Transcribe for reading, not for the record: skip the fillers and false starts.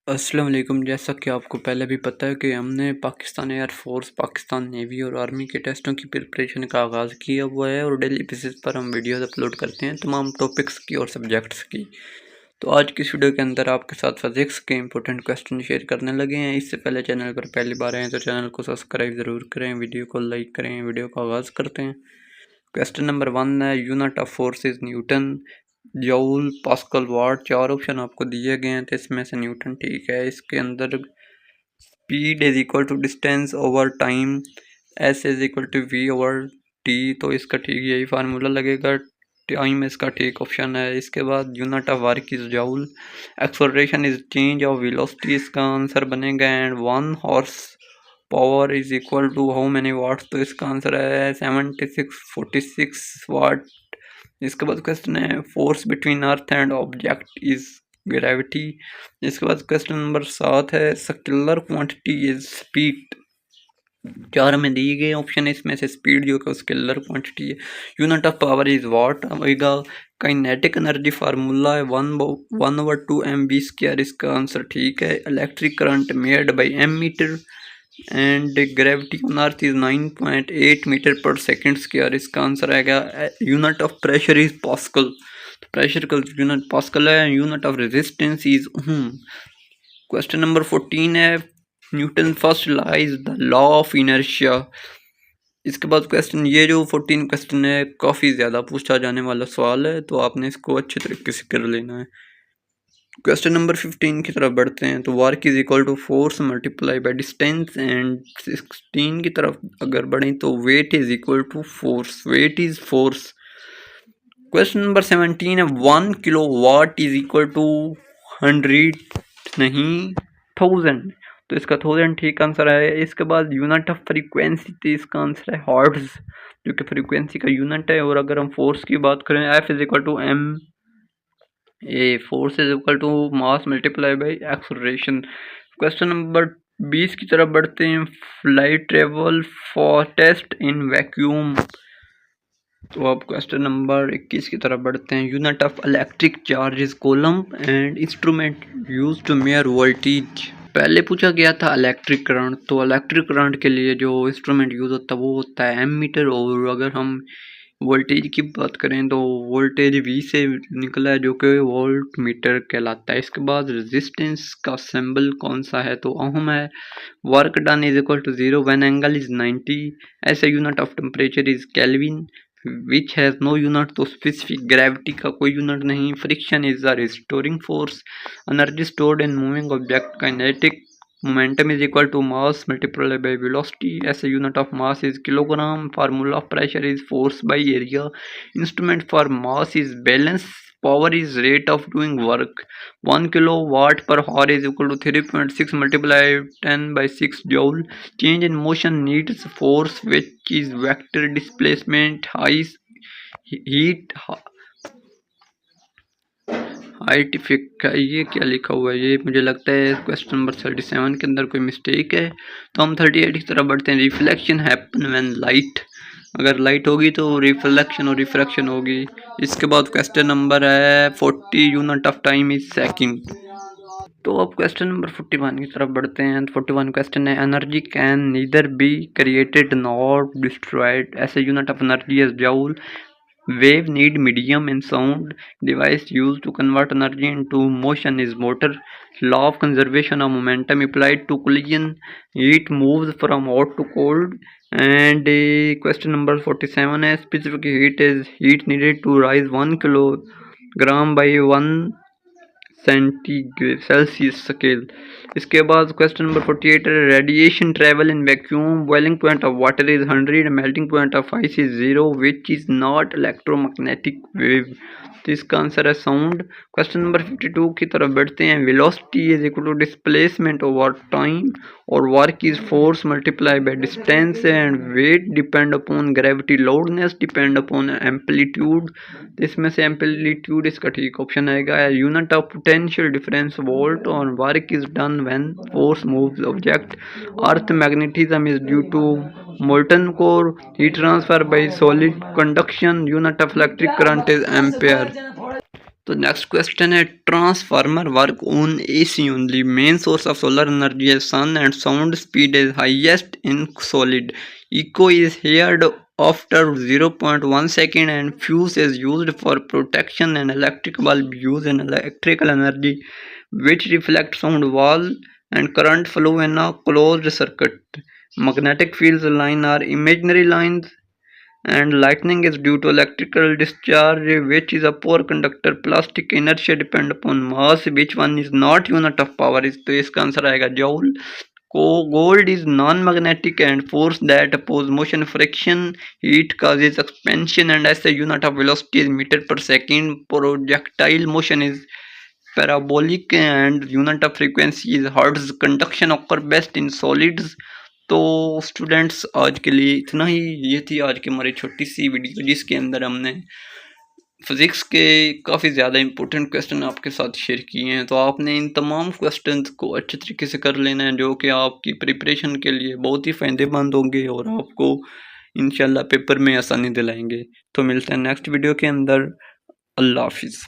अस्सलाम वालेकुम। जैसा कि आपको पहले भी पता है कि हमने पाकिस्तान एयरफोर्स, पाकिस्तान नेवी और आर्मी के टेस्टों की प्रिपरेशन का आगाज़ किया हुआ है और डेली बेसिस पर हम वीडियोस अपलोड करते हैं तमाम टॉपिक्स की और सब्जेक्ट्स की। तो आज की इस वीडियो के अंदर आपके साथ फिजिक्स के इंपॉर्टेंट क्वेश्चन शेयर करने लगे हैं। इससे पहले चैनल पर पहली बार आए हैं तो चैनल को सब्सक्राइब ज़रूर करें, वीडियो को लाइक करें। वीडियो का आगाज़ करते हैं। क्वेश्चन नंबर 1 है, unit of force is newton, joule, pascal, watt. चार ऑप्शन आपको दिए गए हैं तो इसमें से न्यूटन ठीक है। इसके अंदर speed is equal to distance over time, s is equal to v over t, तो इसका ठीक यही फार्मूला लगेगा। टाइम इसका ठीक ऑप्शन है। इसके बाद unit of work is joule, acceleration is change of velocity, इसका आंसर बनेगा। And 1 horse power is equal to how many watts, तो इसका आंसर है 7646 वाट। इसके बाद क्वेश्चन है, force between earth and object is gravity. इसके बाद क्वेश्चन नंबर 7 है, स्केलर क्वांटिटी इज स्पीड। चार में दिए गए ऑप्शन है, इसमें से स्पीड जो है स्केलर क्वांटिटी है। Unit of power is watt आएगा। काइनेटिक एनर्जी फार्मूला है 1/2 mv², इसका आंसर ठीक है। Electric current made by ammeter and gravity on earth is 9.8 metre per second square, इसका आंसर आएगा। Unit of pressure is pascal, तो pressure का unit pascal है। Unit of resistance is ohm. Question number 14 है, Newton first law is the law of inertia. इसके बाद question, ये जो 14 क्वेश्चन है काफ़ी ज़्यादा पूछा जाने वाला सवाल है, तो आपने इसको अच्छे तरीके से कर लेना है। क्वेश्चन नंबर 15 की तरफ बढ़ते हैं। तो work is equal to force multiply by distance, and 16 की तरफ अगर बढ़ें तो weight is equal to force, weight is force. Question number 17 है, 1 kilo watt is equal to 100 नहीं 1000, तो इसका 1000 ठीक आंसर है। इसके बाद यूनिट ऑफ फ्रीक्वेंसी, तो इसका आंसर है हर्ट्ज, जो कि फ्रीक्वेंसी का यूनिट है। और अगर हम फोर्स की बात करें, F is equal to M, A force is equal to mass multiply by acceleration. Question number 20 की तरफ बढ़ते हैं, light travel fastest in vacuum. तो अब क्वेश्चन नंबर 21 की तरफ बढ़ते हैं, unit of electric charge is coulomb and instrument use to measure voltage. पहले पूछा गया था इलेक्ट्रिक करंट, तो इलेक्ट्रिक करंट के लिए जो इंस्ट्रूमेंट यूज होता है वो होता है एमीटर। और अगर हम वोल्टेज की बात करें तो वोल्टेज वी से निकला है, जो कि वोल्ट मीटर कहलाता है। इसके बाद रेजिस्टेंस का सिंबल कौन सा है, तो ओम है। Work done is equal to 0 when angle is 90। ऐसे unit of temperature is kelvin which has no unit, तो स्पेसिफिक ग्रेविटी का कोई यूनिट नहीं। Friction is the restoring force. Energy stored in moving object kinetic momentum is equal to mass multiplied by velocity. as a unit of mass is kilogram. Formula of pressure is force by area. Instrument for mass is balance. Power is rate of doing work. 1 kilowatt per hour is equal to 3.6 multiplied 10 by 6 joule. Change in motion needs force which is vector displacement, height, heat, आर्टिफिक। ये क्या लिखा हुआ है, ये मुझे लगता है question number 37 के अंदर कोई मिस्टेक है। तो हम 38 की तरफ बढ़ते हैं, रिफ्लेक्शन हैपन व्हेन लाइट। अगर लाइट होगी तो रिफ्लेक्शन और रिफ्रैक्शन होगी। इसके बाद क्वेश्चन नंबर है 40, unit of time is second. तो अब क्वेश्चन नंबर 41 की तरफ बढ़ते हैं। 41 क्वेश्चन है, energy can neither be created nor destroyed. ऐसे unit of energy is joule. Wave need medium in sound. Device used to convert energy into motion is motor. Law of conservation of momentum applied to collision. Heat moves from hot to cold. And question number 47 is, specific heat is heat needed to rise 1 kilogram by 1 centigrade Celsius scale. इसके बाद question number 48 है, radiation travel in vacuum. Boiling point of water is 100, melting point of ice is 0, which is not electromagnetic wave. तो इसका answer है sound. Question number 52 की तरफ बढ़ते हैं, velocity is equal to displacement over time, और work is force multiply by distance, and weight depend upon gravity, loudness depend upon amplitude. इसमें से एम्पलीट्यूड इसका ठीक ऑप्शन आएगा। Unit of potential difference volt, और work is done when force moves object. Earth magnetism is due to molten core. Heat transfer by solid conduction. Unit of electric current is ampere. तो next question है transformer work on AC only, main source of solar energy है sun and sound speed is highest in solid, echo is heard after 0.1 second and fuse is used for protection and electric bulb use in electrical energy which reflect sound wall and current flow in a closed circuit. Magnetic fields line are imaginary lines and lightning is due to electrical discharge which is a poor conductor. Plastic inertia depend upon mass, which one is not unit of power is, तो इसका answer आएगा joule. Gold is non-magnetic and force that oppose motion. Friction heat causes expansion and as the unit of velocity is meter per second. Projectile motion is parabolic and unit of frequency is hertz. Conduction occur best in solids. तो students आज के लिए इतना ही. ये थी आज की हमारी छोटी सी वीडियो जिसके अंदर हमने फिज़िक्स के काफ़ी ज़्यादा इंपॉर्टेंट क्वेश्चन आपके साथ शेयर किए हैं. तो आपने इन तमाम क्वेश्चंस को अच्छे तरीके से कर लेना है जो कि आपकी प्रिपरेशन के लिए बहुत ही फ़ायदेमंद होंगे और आपको इंशाल्लाह पेपर में आसानी दिलाएंगे. तो मिलते हैं नेक्स्ट वीडियो के अंदर. अल्लाह हाफिज़.